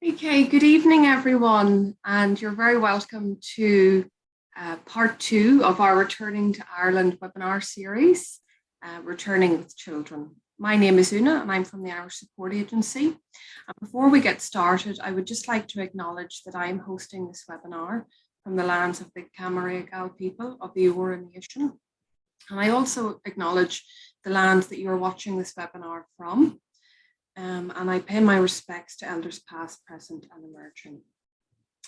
Okay, good evening, everyone, and you're very welcome to part 2 of our Returning to Ireland webinar series, Returning with Children. My name is Una and I'm from the Irish Support Agency. And before we get started, I would just like to acknowledge that I'm hosting this webinar from the lands of the Camaragal people of the Eora Nation. And I also acknowledge the lands that you're watching this webinar from. And I pay my respects to elders past, present and emerging.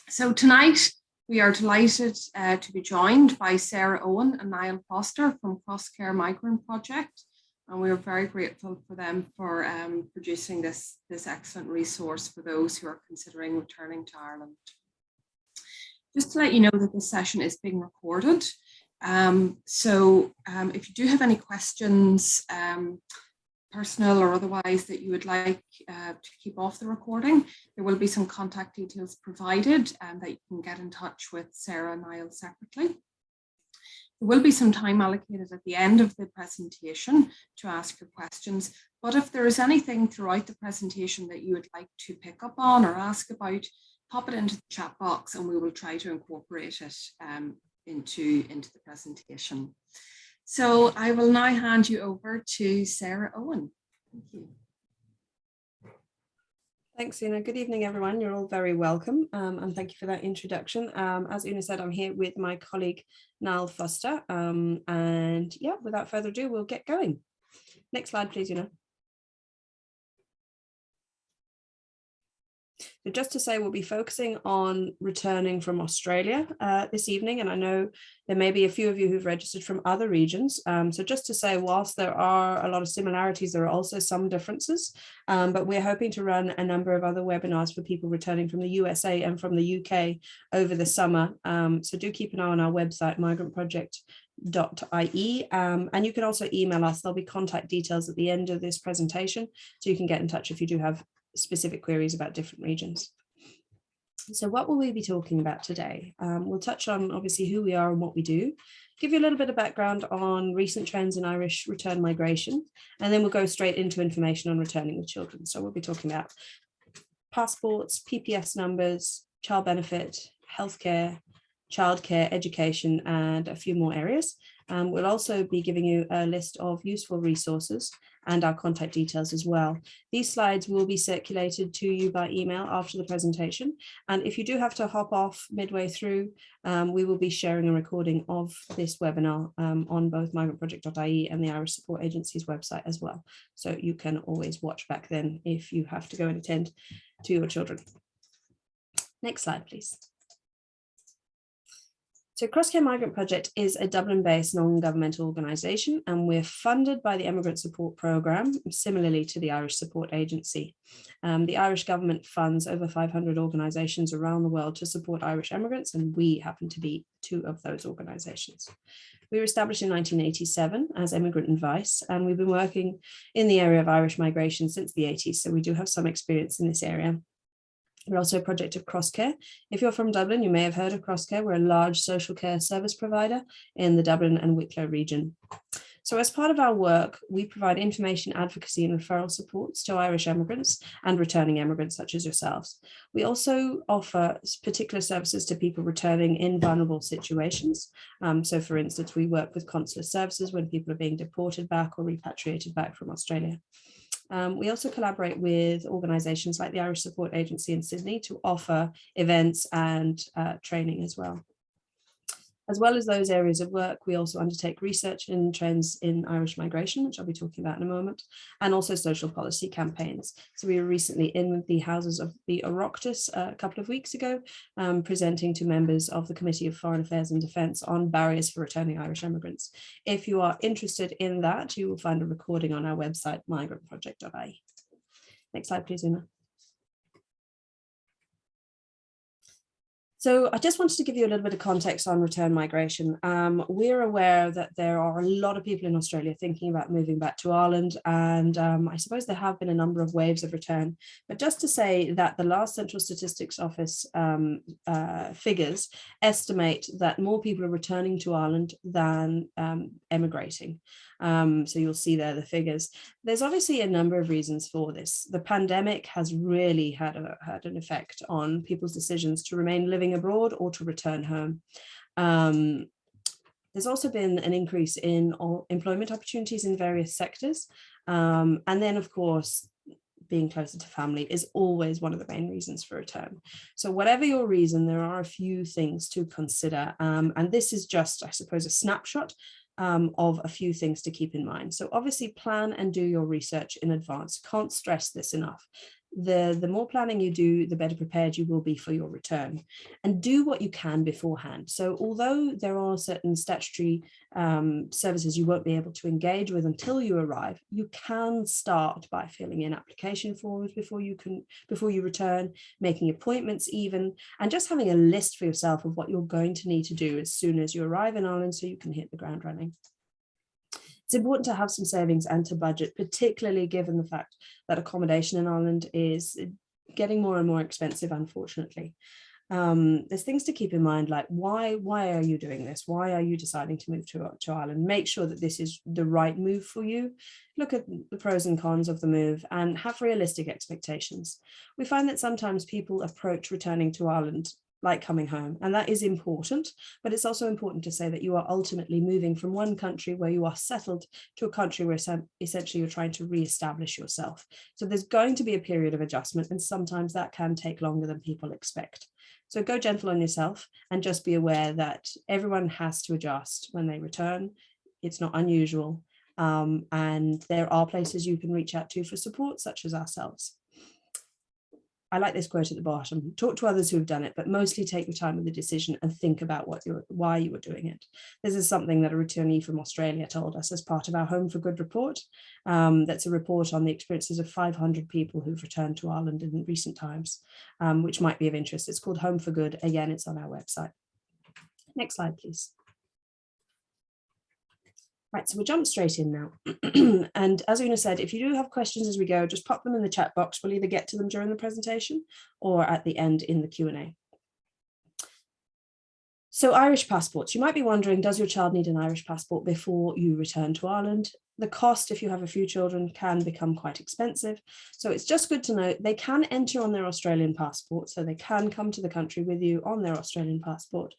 So tonight we are delighted to be joined by Sarah Owen and Niall Foster from Crosscare Migrant Project. And we are very grateful for them for producing this excellent resource for those who are considering returning to Ireland. Just to let you know that this session is being recorded. If you do have any questions, personal or otherwise, that you would like to keep off the recording, there will be some contact details provided that you can get in touch with Sarah and Niall separately. There will be some time allocated at the end of the presentation to ask your questions, but if there is anything throughout the presentation that you would like to pick up on or ask about, pop it into the chat box and we will try to incorporate it into the presentation. So I will now hand you over to Sarah Owen. Thank you. Thanks, Una. Good evening, everyone. You're all very welcome, and thank you for that introduction. As Una said, I'm here with my colleague, Niall Foster, and yeah, without further ado, we'll get going. Next slide, please, Una. So just to say, we'll be focusing on returning from Australia this evening, and I know there may be a few of you who've registered from other regions. So just to say, whilst there are a lot of similarities, there are also some differences, but we're hoping to run a number of other webinars for people returning from the USA and from the UK over the summer. So do keep an eye on our website, migrantproject.ie, and you can also email us. There'll be contact details at the end of this presentation, so you can get in touch if you do have specific queries about different regions. So what will we be talking about today? We'll touch on obviously who we are and what we do, give you a little bit of background on recent trends in Irish return migration, and then we'll go straight into information on returning with children. So we'll be talking about passports, PPS numbers, child benefit, healthcare, childcare, education, and a few more areas. We'll also be giving you a list of useful resources and our contact details as well. These slides will be circulated to you by email after the presentation. And if you do have to hop off midway through, we will be sharing a recording of this webinar on both migrantproject.ie and the Irish Support Agency's website as well. So you can always watch back then if you have to go and attend to your children. Next slide, please. So Crosscare Migrant Project is a Dublin-based non-governmental organisation, and we're funded by the Emigrant Support Programme, similarly to the Irish Support Agency. The Irish government funds over 500 organisations around the world to support Irish emigrants, and we happen to be two of those organisations. We were established in 1987 as Emigrant Advice, and we've been working in the area of Irish migration since the 80s, so we do have some experience in this area. We're also a project of Crosscare. If you're from Dublin, you may have heard of Crosscare. We're a large social care service provider in the Dublin and Wicklow region. So as part of our work, we provide information, advocacy and referral supports to Irish emigrants and returning emigrants such as yourselves. We also offer particular services to people returning in vulnerable situations. So for instance, we work with consular services when people are being deported back or repatriated back from Australia. We also collaborate with organisations like the Irish Support Agency in Sydney to offer events and training as well. As well as those areas of work, we also undertake research in trends in Irish migration, which I'll be talking about in a moment, and also social policy campaigns. So we were recently in the houses of the Oireachtas a couple of weeks ago, presenting to members of the Committee of Foreign Affairs and Defence on barriers for returning Irish emigrants. If you are interested in that, you will find a recording on our website, migrantproject.ie. Next slide, please, Una. So I just wanted to give you a little bit of context on return migration. We're aware that there are a lot of people in Australia thinking about moving back to Ireland, and I suppose there have been a number of waves of return. But just to say that the last Central Statistics Office figures estimate that more people are returning to Ireland than emigrating. So you'll see there the figures. There's obviously a number of reasons for this. The pandemic has really had an effect on people's decisions to remain living abroad or to return home. There's also been an increase in employment opportunities in various sectors. And then, of course, being closer to family is always one of the main reasons for return. So whatever your reason, there are a few things to consider. And this is just, I suppose, a snapshot of a few things to keep in mind. So obviously plan and do your research in advance. Can't stress this enough. The more planning you do, the better prepared you will be for your return, and do what you can beforehand. So although there are certain statutory services you won't be able to engage with until you arrive, you can start by filling in application forms before you return, making appointments even, and just having a list for yourself of what you're going to need to do as soon as you arrive in Ireland so you can hit the ground running. It's important to have some savings and to budget, particularly given the fact that accommodation in Ireland is getting more and more expensive, unfortunately. There's things to keep in mind, like why are you doing this? Why are you deciding to move to Ireland? Make sure that this is the right move for you. Look at the pros and cons of the move and have realistic expectations. We find that sometimes people approach returning to Ireland like coming home, and that is important, but it's also important to say that you are ultimately moving from one country where you are settled to a country where essentially you're trying to re-establish yourself. So there's going to be a period of adjustment, and sometimes that can take longer than people expect. So go gentle on yourself and just be aware that everyone has to adjust when they return. It's not unusual, and there are places you can reach out to for support, such as ourselves. I like this quote at the bottom: talk to others who have done it, but mostly take your time with the decision and think about why you were doing it. This is something that a returnee from Australia told us as part of our Home for Good report. That's a report on the experiences of 500 people who've returned to Ireland in recent times, which might be of interest. It's called Home for Good. Again, it's on our website. Next slide, please. Right, so we'll jump straight in now. And as Una said, if you do have questions as we go, just pop them in the chat box. We'll either get to them during the presentation or at the end in the Q&A. So Irish passports. You might be wondering, does your child need an Irish passport before you return to Ireland? The cost, if you have a few children, can become quite expensive. So it's just good to know they can enter on their Australian passport. So they can come to the country with you on their Australian passport,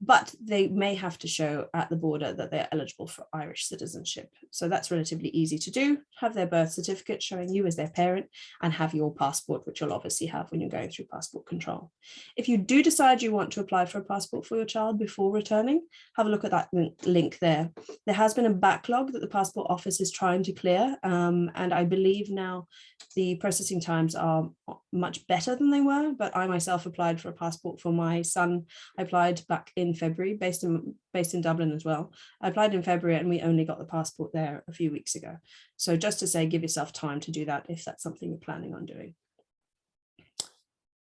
but they may have to show at the border that they're eligible for Irish citizenship. So that's relatively easy to do. Have their birth certificate showing you as their parent, and have your passport, which you'll obviously have when you're going through passport control. If you do decide you want to apply for a passport for your child before returning, have a look at that link there. There has been a backlog that the passport office is trying to clear, and I believe now the processing times are much better than they were, but I myself applied for a passport for my son. I applied back in February, based in Dublin as well. I applied in February and we only got the passport there a few weeks ago. So just to say, give yourself time to do that if that's something you're planning on doing.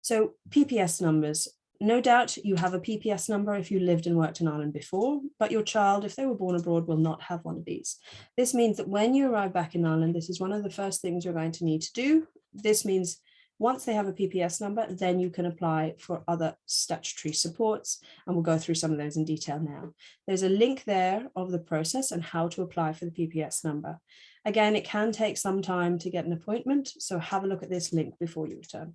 So PPS numbers. No doubt you have a PPS number if you lived and worked in Ireland before, but your child, if they were born abroad, will not have one of these. This means that when you arrive back in Ireland, this is one of the first things you're going to need to do. This means once they have a PPS number, then you can apply for other statutory supports, and we'll go through some of those in detail now. There's a link there of the process and how to apply for the PPS number. Again, it can take some time to get an appointment, so have a look at this link before you return.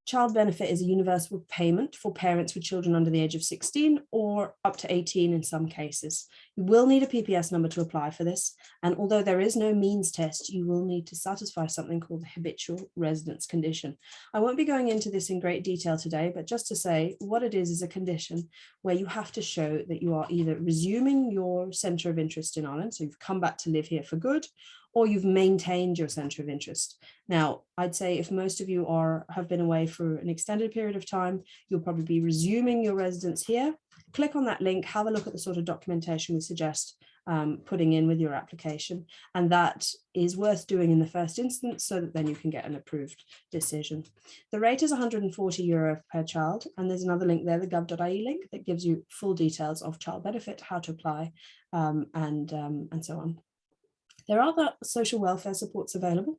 Child benefit is a universal payment for parents with children under the age of 16 or up to 18 in some cases. You will need a PPS number to apply for this, and although there is no means test, you will need to satisfy something called the habitual residence condition. I won't be going into this in great detail today, but just to say what it is a condition where you have to show that you are either resuming your centre of interest in Ireland, so you've come back to live here for good, or you've maintained your centre of interest. Now, I'd say if most of you have been away for an extended period of time, you'll probably be resuming your residence here. Click on that link, have a look at the sort of documentation we suggest putting in with your application. And that is worth doing in the first instance so that then you can get an approved decision. The rate is €140 per child. And there's another link there, the gov.ie link, that gives you full details of child benefit, how to apply, and so on. There are other social welfare supports available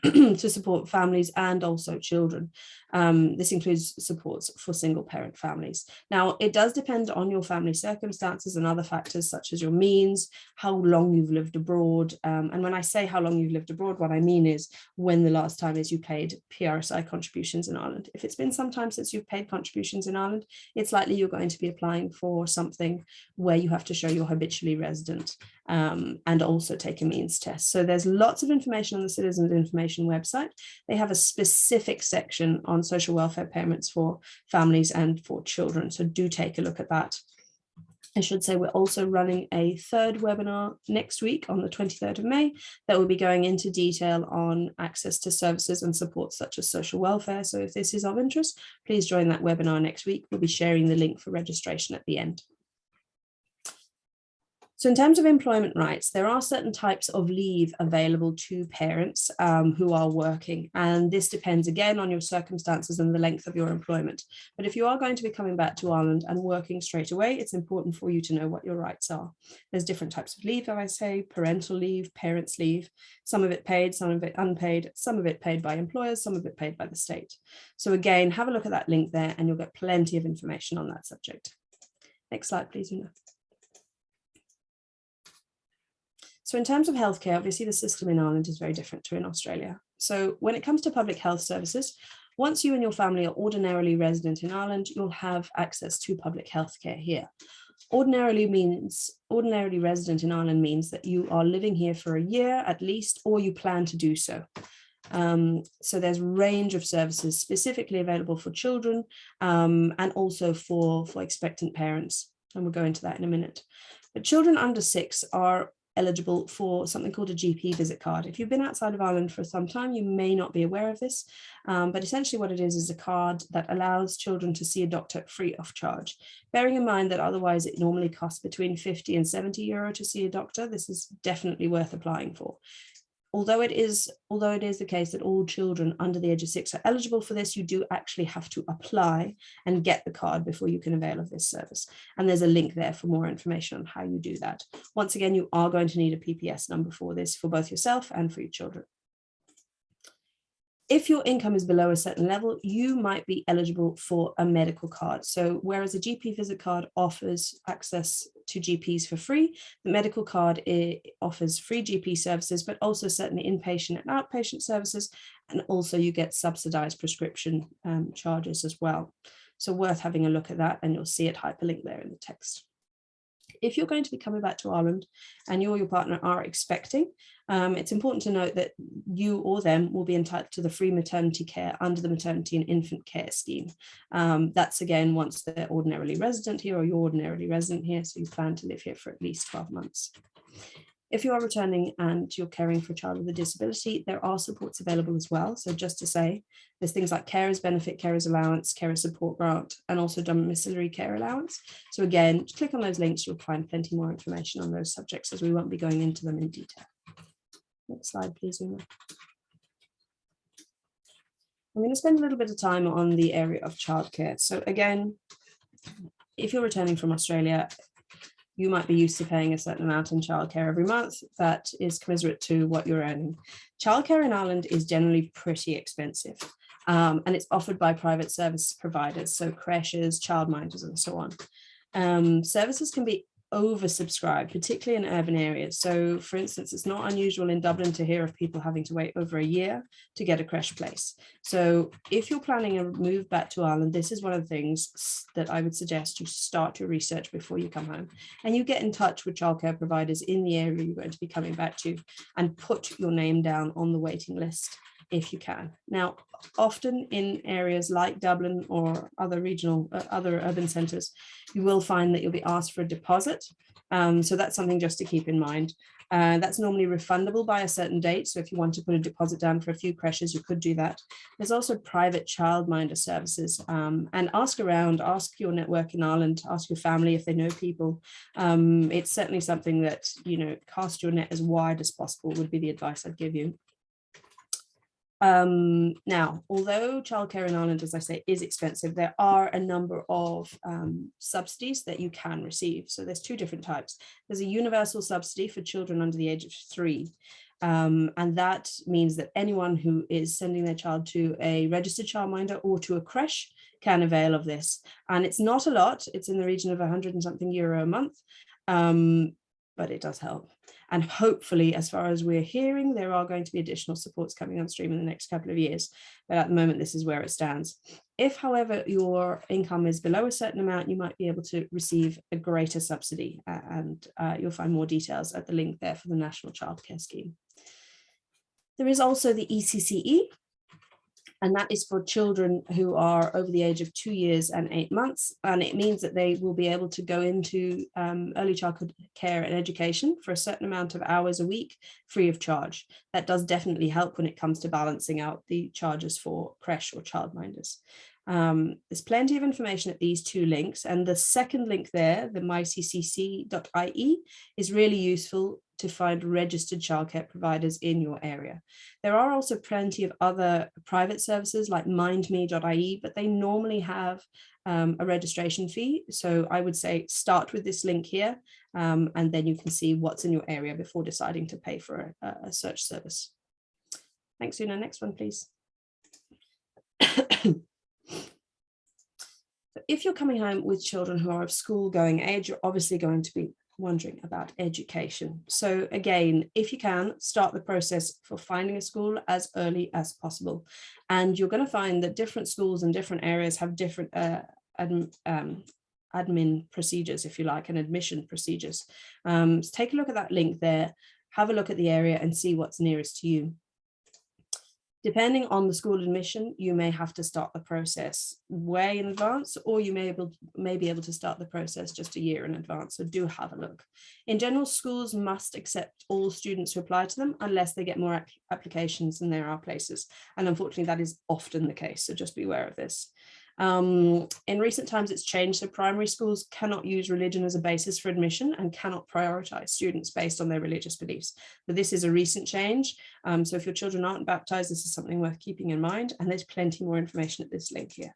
to support families and also children. This includes supports for single parent families. Now, it does depend on your family circumstances and other factors such as your means, how long you've lived abroad. And when I say how long you've lived abroad, what I mean is when the last time is you paid PRSI contributions in Ireland. If it's been some time since you've paid contributions in Ireland, it's likely you're going to be applying for something where you have to show you're habitually resident and also take a means test. So there's lots of information on the Citizens Information website. They have a specific section on social welfare payments for families and for children. So do take a look at that. I should say we're also running a third webinar next week on the 23rd of May that will be going into detail on access to services and supports such as social welfare. So if this is of interest, please join that webinar next week. We'll be sharing the link for registration at the end. So in terms of employment rights, there are certain types of leave available to parents who are working, and this depends again on your circumstances and the length of your employment. But if you are going to be coming back to Ireland and working straight away, it's important for you to know what your rights are. There's different types of leave, as I say, parental leave, parents' leave, some of it paid, some of it unpaid, some of it paid by employers, some of it paid by the state. So again, have a look at that link there and you'll get plenty of information on that subject. Next slide, please, Una. So in terms of healthcare, obviously the system in Ireland is very different to in Australia. So when it comes to public health services, once you and your family are ordinarily resident in Ireland, you'll have access to public healthcare here. Ordinarily resident in Ireland means that you are living here for a year at least, or you plan to do so. So there's a range of services specifically available for children and also for expectant parents. And we'll go into that in a minute. But children under 6 are eligible for something called a GP visit card. If you've been outside of Ireland for some time, you may not be aware of this, but essentially what it is a card that allows children to see a doctor free of charge. Bearing in mind that otherwise it normally costs between 50 and 70 euro to see a doctor, this is definitely worth applying for. Although it is the case that all children under the age of 6 are eligible for this, you do actually have to apply and get the card before you can avail of this service. And there's a link there for more information on how you do that. Once again, you are going to need a PPS number for this, for both yourself and for your children. If your income is below a certain level, you might be eligible for a medical card. So whereas a GP visit card offers access to GPs for free, the medical card offers free GP services, but also certain inpatient and outpatient services. And also you get subsidized prescription charges as well. So worth having a look at that, and you'll see it hyperlinked there in the text. If you're going to be coming back to Ireland and you or your partner are expecting, it's important to note that you or them will be entitled to the free maternity care under the maternity and infant care scheme. That's again, once they're ordinarily resident here or you're ordinarily resident here, so you plan to live here for at least 12 months. If you are returning and you're caring for a child with a disability, there are supports available as well. So just to say, there's things like carers benefit, carers allowance, carer support grant, and also domiciliary care allowance. So again, just click on those links, you'll find plenty more information on those subjects, as we won't be going into them in detail. Next slide, please, Uma. I'm going to spend a little bit of time on the area of childcare. So again, if you're returning from Australia, you might be used to paying a certain amount in childcare every month that is commensurate to what you're earning. Childcare in Ireland is generally pretty expensive, and it's offered by private service providers, so creches, childminders, and so on. Services can be oversubscribed, particularly in urban areas. So for instance, it's not unusual in Dublin to hear of people having to wait over a year to get a creche place. So if you're planning a move back to Ireland, this is one of the things that I would suggest you start your research before you come home, and you get in touch with childcare providers in the area you're going to be coming back to and put your name down on the waiting list if you can. Now, often in areas like Dublin or other urban centres, you will find that you'll be asked for a deposit. So that's something just to keep in mind. That's normally refundable by a certain date. So if you want to put a deposit down for a few creches, you could do that. There's also private childminder services, and ask around, ask your network in Ireland, ask your family if they know people. It's certainly something that, cast your net as wide as possible would be the advice I'd give you. Now, although childcare in Ireland, as I say, is expensive, there are a number of subsidies that you can receive. So there's two different types. There's a universal subsidy for children under the age of 3. And that means that anyone who is sending their child to a registered childminder or to a creche can avail of this. And it's not a lot. It's in the region of 100 and something euro a month, but it does help. And hopefully, as far as we're hearing, there are going to be additional supports coming on stream in the next couple of years. But at the moment, this is where it stands. If, however, your income is below a certain amount, you might be able to receive a greater subsidy. And you'll find more details at the link there for the National Childcare Scheme. There is also the ECCE, and that is for children who are over the age of 2 years and 8 months. And it means that they will be able to go into early childhood care and education for a certain amount of hours a week, free of charge. That does definitely help when it comes to balancing out the charges for creche or childminders. There's plenty of information at these two links. And the second link there, the myccc.ie, is really useful to find registered childcare providers in your area. There are also plenty of other private services like mindme.ie, but they normally have a registration fee. So I would say start with this link here, and then you can see what's in your area before deciding to pay for a search service. Thanks, Una. Next one, please. If you're coming home with children who are of school-going age, you're obviously going to be wondering about education. So again, if you can, start the process for finding a school as early as possible. And you're going to find that different schools in different areas have different admin procedures, if you like, and admission procedures. So take a look at that link there, have a look at the area and see what's nearest to you. Depending on the school admission, you may have to start the process way in advance, or you may be able to start the process just a year in advance. So do have a look. In general, schools must accept all students who apply to them unless they get more applications than there are places. And unfortunately, that is often the case. So just be aware of this. In recent times, it's changed. So primary schools cannot use religion as a basis for admission and cannot prioritize students based on their religious beliefs. But this is a recent change. So if your children aren't baptized, this is something worth keeping in mind. And there's plenty more information at this link here.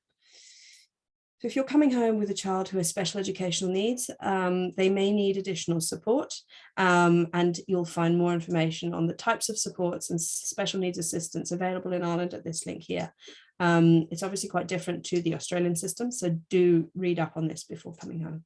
So if you're coming home with a child who has special educational needs, they may need additional support, and you'll find more information on the types of supports and special needs assistance available in Ireland at this link here. It's obviously quite different to the Australian system, so do read up on this before coming home.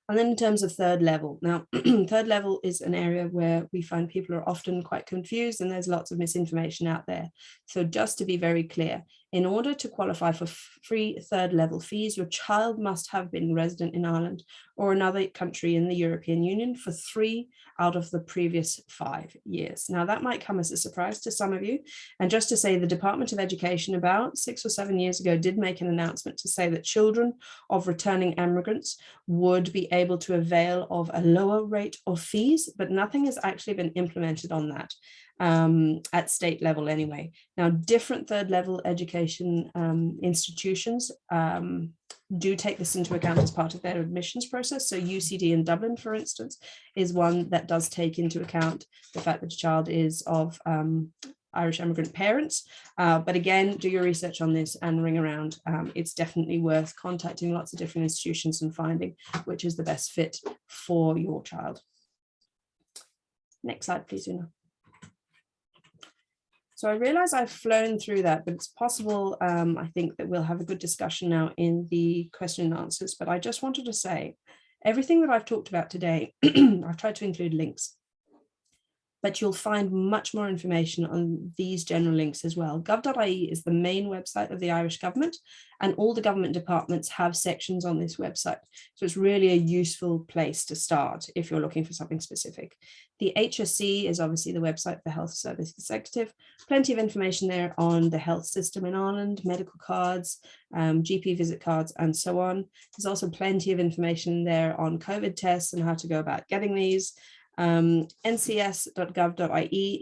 And then in terms of third level, now third level is an area where we find people are often quite confused and there's lots of misinformation out there. So just to be very clear, in order to qualify for free third level fees, your child must have been resident in Ireland or another country in the European Union for 3 out of the previous 5 years. Now that might come as a surprise to some of you. And just to say, the Department of Education about 6 or 7 years ago did make an announcement to say that children of returning emigrants would be able to avail of a lower rate of fees, but nothing has actually been implemented on that. At state level anyway. Now, different third level education institutions do take this into account as part of their admissions process. So UCD in Dublin, for instance, is one that does take into account the fact that a child is of Irish immigrant parents. But again, do your research on this and ring around. It's definitely worth contacting lots of different institutions and finding which is the best fit for your child. Next slide, please, Una. So I realize I've flown through that, but it's possible, I think, that we'll have a good discussion now in the question and answers. But I just wanted to say, everything that I've talked about today, I've tried to include links. But you'll find much more information on these general links as well. Gov.ie is the main website of the Irish government, and all the government departments have sections on this website. So it's really a useful place to start if you're looking for something specific. The HSC is obviously the website for the Health Service Executive. Plenty of information there on the health system in Ireland, medical cards, GP visit cards, and so on. There's also plenty of information there on COVID tests and how to go about getting these. ncs.gov.ie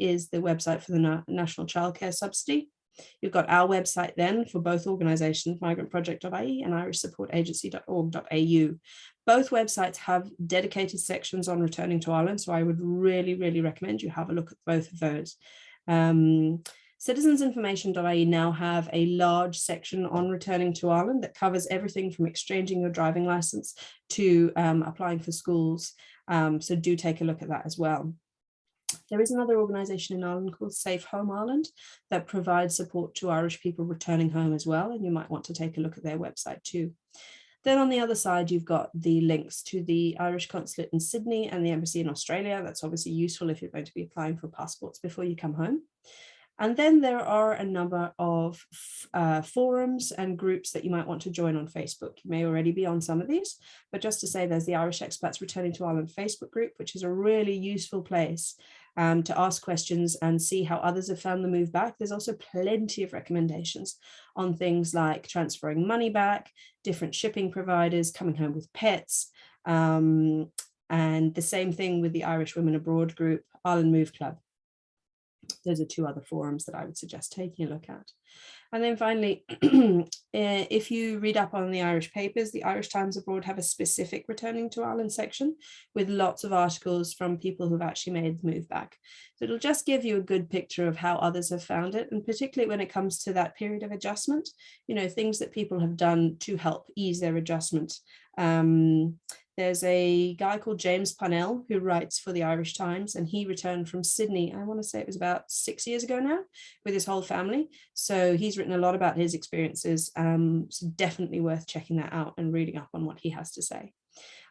is the website for the National Childcare Subsidy. You've got our website then for both organisations, migrantproject.ie and irishsupportagency.org.au. Both websites have dedicated sections on returning to Ireland, so I would really, really recommend you have a look at both of those. Citizensinformation.ie now have a large section on returning to Ireland that covers everything from exchanging your driving license to applying for schools. So do take a look at that as well. There is another organisation in Ireland called Safe Home Ireland that provides support to Irish people returning home as well, and you might want to take a look at their website too. Then on the other side, you've got the links to the Irish Consulate in Sydney and the Embassy in Australia. That's obviously useful if you're going to be applying for passports before you come home. And then there are a number of forums and groups that you might want to join on Facebook. You may already be on some of these, but just to say, there's the Irish Expats Returning to Ireland Facebook group, which is a really useful place to ask questions and see how others have found the move back. There's also plenty of recommendations on things like transferring money back, different shipping providers, coming home with pets, and the same thing with the Irish Women Abroad group, Ireland Move Club. Those are two other forums that I would suggest taking a look at. And then finally, if you read up on the Irish papers, the Irish Times Abroad have a specific returning to Ireland section with lots of articles from people who've actually made the move back. So it'll just give you a good picture of how others have found it, and particularly when it comes to that period of adjustment, you know, things that people have done to help ease their adjustment. There's a guy called James Parnell who writes for the Irish Times, and he returned from Sydney, I want to say it was about 6 years ago now, with his whole family. So he's written a lot about his experiences. So definitely worth checking that out and reading up on what he has to say.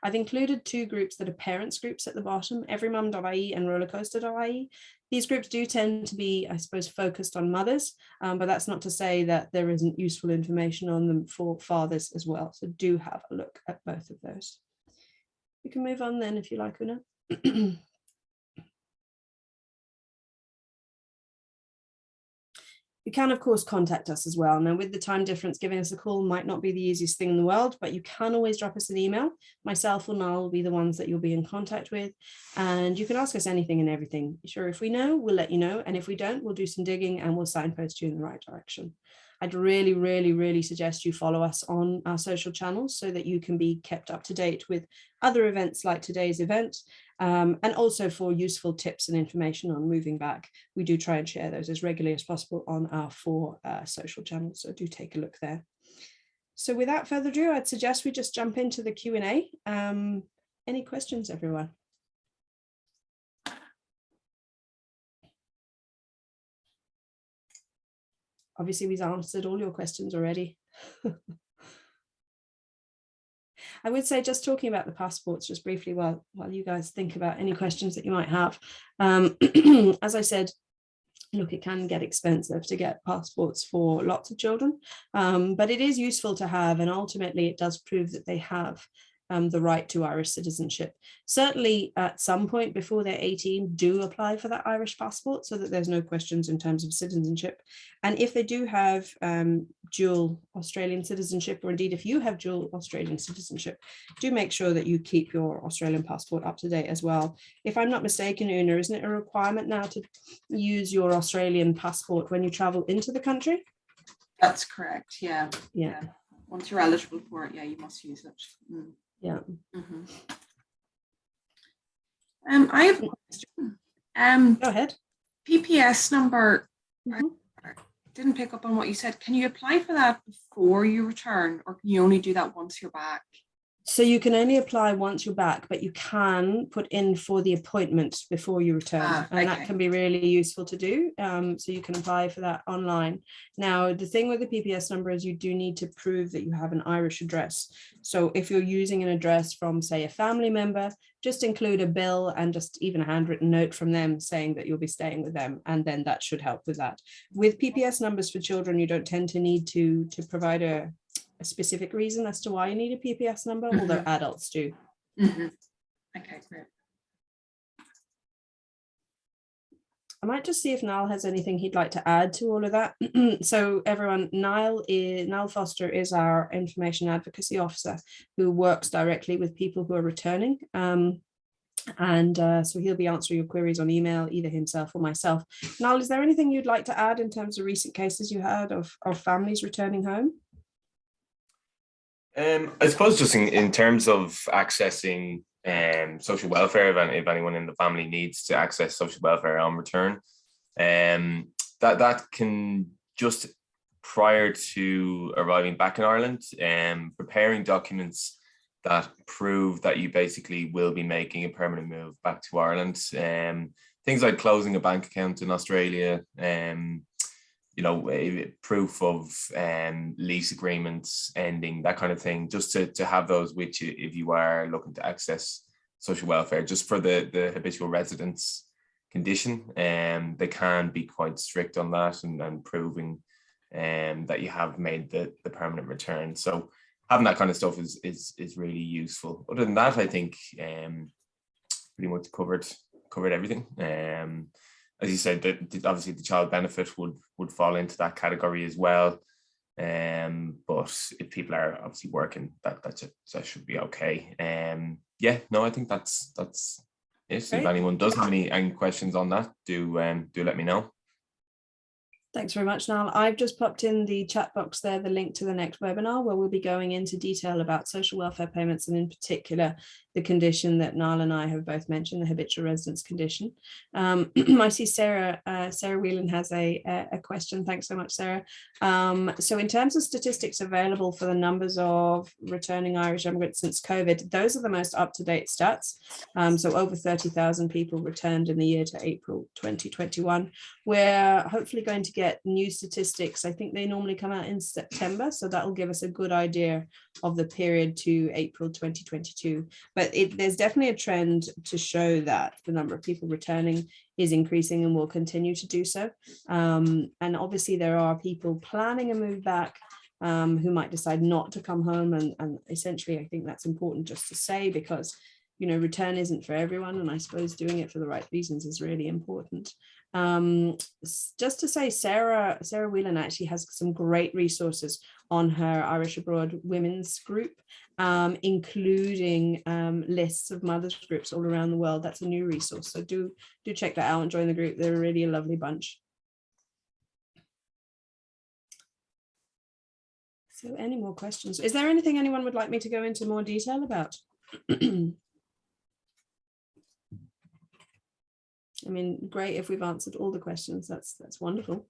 I've included two groups that are parents groups at the bottom, everymum.ie and rollercoaster.ie. These groups do tend to be, I suppose, focused on mothers, but that's not to say that there isn't useful information on them for fathers as well. So do have a look at both of those. You can move on then if you like, Una. You can, of course, contact us as well. Now, with the time difference, giving us a call might not be the easiest thing in the world, but you can always drop us an email. Myself or Niall will be the ones that you'll be in contact with, and you can ask us anything and everything. Sure, if we know, we'll let you know, and if we don't, we'll do some digging and we'll signpost you in the right direction. I'd really, really, really suggest you follow us on our social channels so that you can be kept up to date with other events like today's event, and also for useful tips and information on moving back. We do try and share those as regularly as possible on our 4 social channels, so do take a look there. So without further ado, I'd suggest we just jump into the Q&A. Any questions, everyone? Obviously, we've answered all your questions already. I would say, just talking about the passports just briefly while you guys think about any questions that you might have. As I said, look, it can get expensive to get passports for lots of children, but it is useful to have, and ultimately it does prove that they have the right to Irish citizenship. Certainly at some point before they're 18, do apply for that Irish passport so that there's no questions in terms of citizenship. And if they do have dual Australian citizenship, or indeed if you have dual Australian citizenship, do make sure that you keep your Australian passport up to date as well. If I'm not mistaken, Una, isn't it a requirement now to use your Australian passport when you travel into the country? That's correct, yeah. Yeah. Once you're eligible for it, yeah, you must use it. Yeah. Mm-hmm. I have a question. Go ahead. PPS number, I didn't pick up on what you said. Can you apply for that before you return, or can you only do that once you're back? So you can only apply once you're back, but you can put in for the appointment before you return, and that can be really useful to do. So you can apply for that online. Now, the thing with the PPS number is you do need to prove that you have an Irish address. So if you're using an address from, say, a family member, just include a bill and just even a handwritten note from them saying that you'll be staying with them, and then that should help with that. With PPS numbers for children, you don't tend to need to provide a specific reason as to why you need a PPS number, although adults do. Okay, great. I might just see if Niall has anything he'd like to add to all of that. So everyone, Niall Foster is our information advocacy officer who works directly with people who are returning. So he'll be answering your queries on email, either himself or myself. Niall, is there anything you'd like to add in terms of recent cases you had of families returning home? I suppose just in terms of accessing social welfare, if anyone in the family needs to access social welfare on return, that can just prior to arriving back in Ireland, preparing documents that prove that you basically will be making a permanent move back to Ireland. Things like closing a bank account in Australia, proof of lease agreements ending, that kind of thing, just to have those with you if you are looking to access social welfare. Just for the habitual residence condition, they can be quite strict on that and proving that you have made the permanent return. So having that kind of stuff is really useful. Other than that, I think pretty much covered everything. As you said, that obviously the child benefit would fall into that category as well. But if people are obviously working, that should be okay. I think that's it. Great. If anyone does have any questions on that, do let me know. Thanks very much, Niall. I've just popped in the chat box there the link to the next webinar, where we'll be going into detail about social welfare payments, and in particular the condition that Niall and I have both mentioned, the habitual residence condition. I see Sarah Whelan has a question. Thanks so much, Sarah. So in terms of statistics available for the numbers of returning Irish immigrants since COVID, those are the most up-to-date stats. So over 30,000 people returned in the year to April 2021. We're hopefully going to get new statistics. I think they normally come out in September, so that will give us a good idea of the period to April 2022. But there's definitely a trend to show that the number of people returning is increasing and will continue to do so. And obviously there are people planning a move back who might decide not to come home. And essentially, I think that's important just to say, because return isn't for everyone, and I suppose doing it for the right reasons is really important. Just to say, Sarah Whelan actually has some great resources on her Irish Abroad Women's group, including lists of mothers groups all around the world. That's a new resource, so do check that out and join the group. They're really a lovely bunch. So any more questions? Is there anything anyone would like me to go into more detail about? I mean, great if we've answered all the questions. That's wonderful.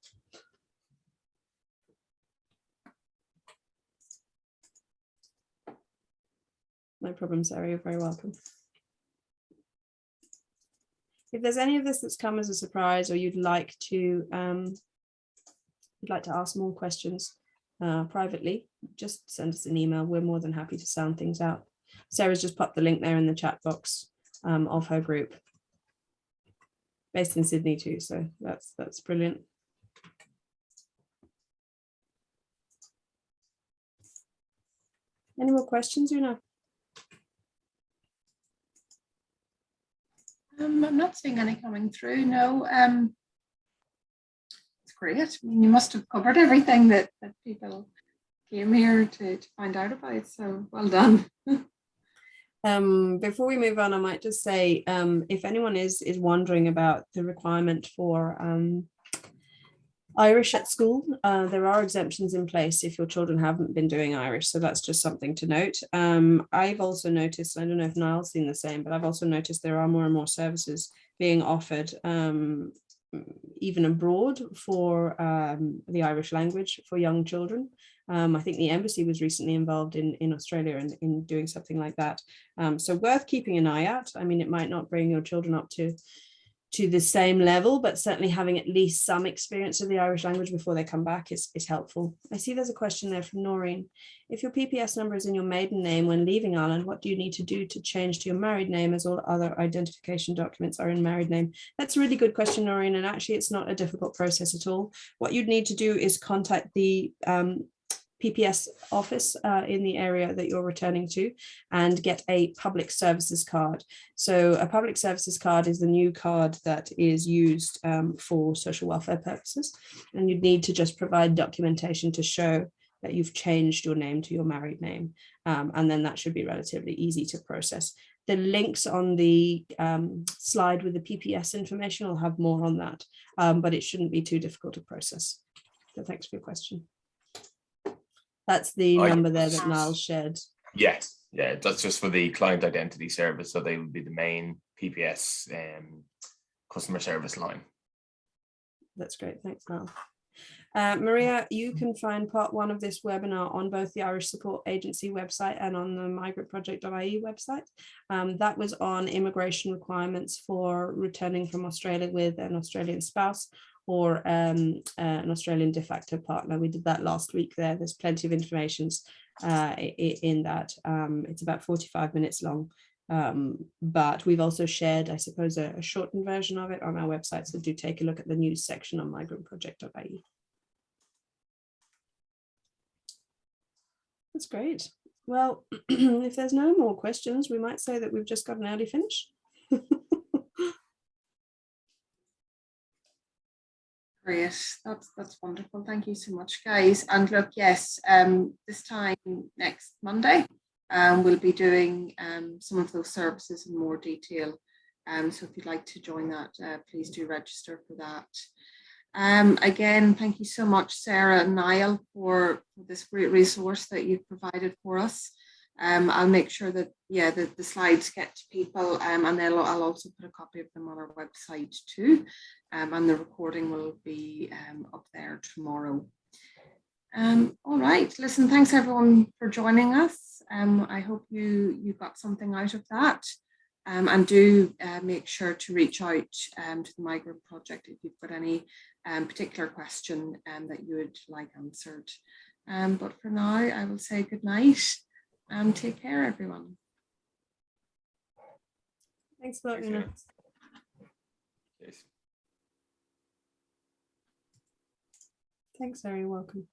No problem, Sarah, you're very welcome. If there's any of this that's come as a surprise, or you'd like to ask more questions privately, just send us an email. We're more than happy to sound things out. Sarah's just popped the link there in the chat box of her group. Based in Sydney too, so that's brilliant. Any more questions, Una? I'm not seeing any coming through. No. It's great. I mean, you must have covered everything that people came here to find out about. So well done. Before we move on, I might just say, if anyone is wondering about the requirement for Irish at school, there are exemptions in place if your children haven't been doing Irish, so that's just something to note. I've also noticed, I don't know if Niall's seen the same, but I've also noticed there are more and more services being offered even abroad for the Irish language for young children. I think the embassy was recently involved in Australia in doing something like that. So worth keeping an eye out. I mean, it might not bring your children up to the same level, but certainly having at least some experience of the Irish language before they come back is helpful. I see there's a question there from Noreen. If your PPS number is in your maiden name when leaving Ireland, what do you need to do to change to your married name, as all other identification documents are in married name? That's a really good question, Noreen, and actually it's not a difficult process at all. What you'd need to do is contact the PPS office in the area that you're returning to and get a public services card. So a public services card is the new card that is used for social welfare purposes, and you'd need to just provide documentation to show that you've changed your name to your married name, and then that should be relatively easy to process. The links on the slide with the PPS information will have more on that, but it shouldn't be too difficult to process. So thanks for your question. That's the number there that Niall shared. Yes, yeah, that's just for the client identity service. So they would be the main PPS customer service line. That's great. Thanks, Mel. Maria, you can find part 1 of this webinar on both the Irish Support Agency website and on the migrantproject.ie website. That was on immigration requirements for returning from Australia with an Australian spouse or an Australian de facto partner. We did that last week there. There's plenty of information in that. It's about 45 minutes long. But we've also shared, I suppose, a shortened version of it on our website. So do take a look at the news section on migrantproject.ie. That's great. Well, if there's no more questions, we might say that we've just got an early finish. Great, that's wonderful. Thank you so much, guys. And look, yes, this time next Monday, we'll be doing some of those services in more detail. So if you'd like to join that, please do register for that. Again, thank you so much, Sarah and Niall, for this great resource that you've provided for us. I'll make sure that, yeah, the slides get to people, and then I'll also put a copy of them on our website too. And the recording will be up there tomorrow. All right, listen, thanks everyone for joining us. I hope you got something out of that. And do make sure to reach out to the Migrant Project if you've got any particular question that you would like answered. But for now, I will say good night and take care, everyone. Thanks a lot, Nina. Yes. Thanks, Sarah. You're welcome.